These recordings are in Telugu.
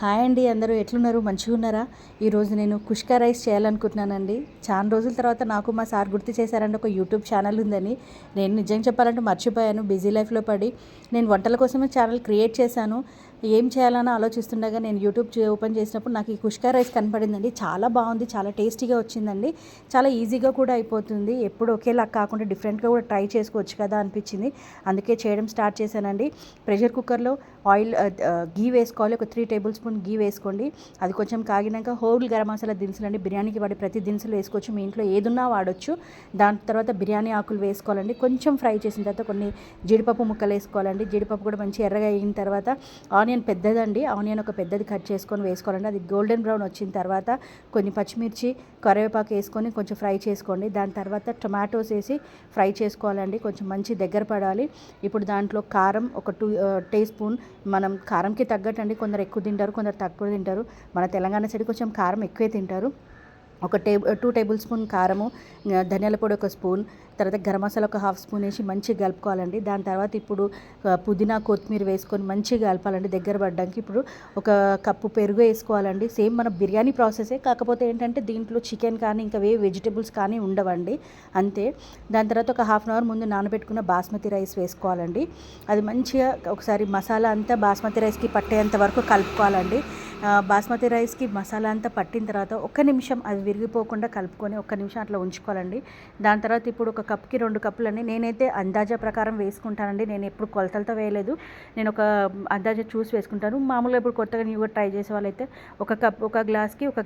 హాయ్ అండి, అందరూ ఎట్లున్నారు? మంచిగా ఉన్నారా? ఈరోజు నేను కుష్కా రైస్ చేయాలనుకుంటున్నానండి. చాలా రోజుల తర్వాత నాకు మా సార్ గుర్తు చేశారండి ఒక యూట్యూబ్ ఛానల్ ఉందని. నేను నిజంగా చెప్పాలంటే మర్చిపోయాను, బిజీ లైఫ్లో పడి. నేను వంటల కోసమే ఛానల్ క్రియేట్ చేశాను. ఏం చేయాలని ఆలోచిస్తుండగా నేను యూట్యూబ్ ఓపెన్ చేసినప్పుడు నాకు ఈ కుష్కా రైస్ కనపడిందండి. చాలా బాగుంది, చాలా టేస్టీగా వచ్చిందండి. చాలా ఈజీగా కూడా అయిపోతుంది. ఎప్పుడు ఒకేలా కాకుండా డిఫరెంట్గా కూడా ట్రై చేసుకోవచ్చు కదా అనిపించింది. అందుకే చేయడం స్టార్ట్ చేశానండి. ప్రెషర్ కుక్కర్లో ఆయిల్ గీ వేసుకోవాలి. ఒక 3 టేబుల్ స్పూన్ గీ వేసుకోండి. అది కొంచెం కాగినాక హోల్ గరం మసాలా దినుసులు అండి, బిర్యానీకి వాడే ప్రతి దినుసులు వేసుకోవచ్చు. మీ ఇంట్లో ఏదున్నా వాడచ్చు. దాని తర్వాత బిర్యానీ ఆకులు వేసుకోవాలండి. కొంచెం ఫ్రై చేసిన తర్వాత కొన్ని జీడిపప్పు ముక్కలు వేసుకోవాలండి. జీడిపప్పు కూడా మంచి ఎర్రగా అయిన తర్వాత ఆనియన్ పెద్దదండి, ఆనియన్ ఒక పెద్దది కట్ చేసుకొని వేసుకోవాలండి. అది గోల్డెన్ బ్రౌన్ వచ్చిన తర్వాత కొన్ని పచ్చిమిర్చి, కరివేపాకు వేసుకొని కొంచెం ఫ్రై చేసుకోండి. దాని తర్వాత టొమాటోస్ వేసి ఫ్రై చేసుకోవాలండి. కొంచెం మంచి దగ్గర పడాలి. ఇప్పుడు దాంట్లో కారం ఒక 2 టీ స్పూన్, మనం కారంకి తగ్గట్టు అండి. కొందరు ఎక్కువ తింటారు, కొందరు తక్కువ తింటారు. మన తెలంగాణ సైడ్ కొంచెం కారం ఎక్కువే తింటారు. ఒక 2 టేబుల్ స్పూన్ కారము, ధనియాల పొడి ఒక స్పూన్, తర్వాత గరం మసాలా ఒక హాఫ్ స్పూన్ వేసి మంచిగా కలుపుకోవాలండి. దాని తర్వాత ఇప్పుడు పుదీనా, కొత్తిమీర వేసుకొని మంచిగా కలపాలండి దగ్గర పడడానికి. ఇప్పుడు ఒక కప్పు పెరుగు వేసుకోవాలండి. సేమ్ మన బిర్యానీ ప్రాసెసే, కాకపోతే ఏంటంటే దీంట్లో చికెన్ కానీ ఇంకా వెజిటబుల్స్ కానీ ఉండవండి, అంతే. దాని తర్వాత ఒక హాఫ్ అన్ అవర్ ముందు నానబెట్టుకున్న బాస్మతి రైస్ వేసుకోవాలండి. అది మంచిగా ఒకసారి మసాలా అంతా బాస్మతి రైస్కి పట్టేంత వరకు కలుపుకోవాలండి. బాస్మతి రైస్కి మసాలా అంతా పట్టిన తర్వాత ఒక్క నిమిషం అది విరిగిపోకుండా కలుపుకొని ఒక్క నిమిషం అట్లా ఉంచుకోవాలండి. దాని తర్వాత ఇప్పుడు ఒక కప్కి 2 కప్పులని నేనైతే అందాజా ప్రకారం వేసుకుంటానండి. నేను ఎప్పుడు కొలతలతో వేయలేదు, నేను ఒక అందాజా చూసి వేసుకుంటాను. మామూలుగా ఇప్పుడు కొత్తగా న్యూగా ట్రై చేసే వాళ్ళైతే ఒక గ్లాస్కి ఒక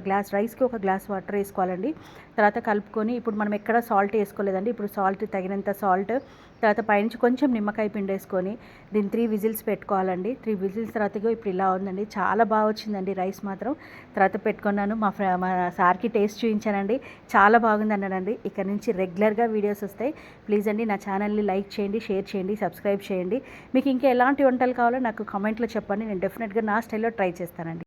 గ్లాస్ రైస్కి ఒక గ్లాస్ వాటర్ వేసుకోవాలండి. తర్వాత కలుపుకొని ఇప్పుడు మనం ఎక్కడ సాల్ట్ వేసుకోలేదండి. ఇప్పుడు సాల్ట్ తగినంత సాల్ట్, తర్వాత పైనుంచి కొంచెం నిమ్మకాయ పిండి వేసుకొని దీన్ని 3 విజిల్స్ పెట్టుకోవాలండి. 3 విజిల్స్ తర్వాత ఇప్పుడు ఇలా ఉందండి. చాలా బాగా వచ్చిందండి రైస్ మాత్రం. తర్వాత పెట్టుకున్నాను, మా సార్కి టేస్ట్ చూపించానండి. చాలా బాగుంది అన్నాడండి. ఇక్కడ నుంచి రెగ్యులర్గా వీడియోస్ వస్తాయి. ప్లీజ్ అండి నా ఛానల్ని లైక్ చేయండి, షేర్ చేయండి, సబ్స్క్రైబ్ చేయండి. మీకు ఇంకా ఎలాంటి వంటలు కావాలో నాకు కామెంట్లో చెప్పండి. నేను డెఫినెట్గా నా స్టైల్లో ట్రై చేస్తానండి.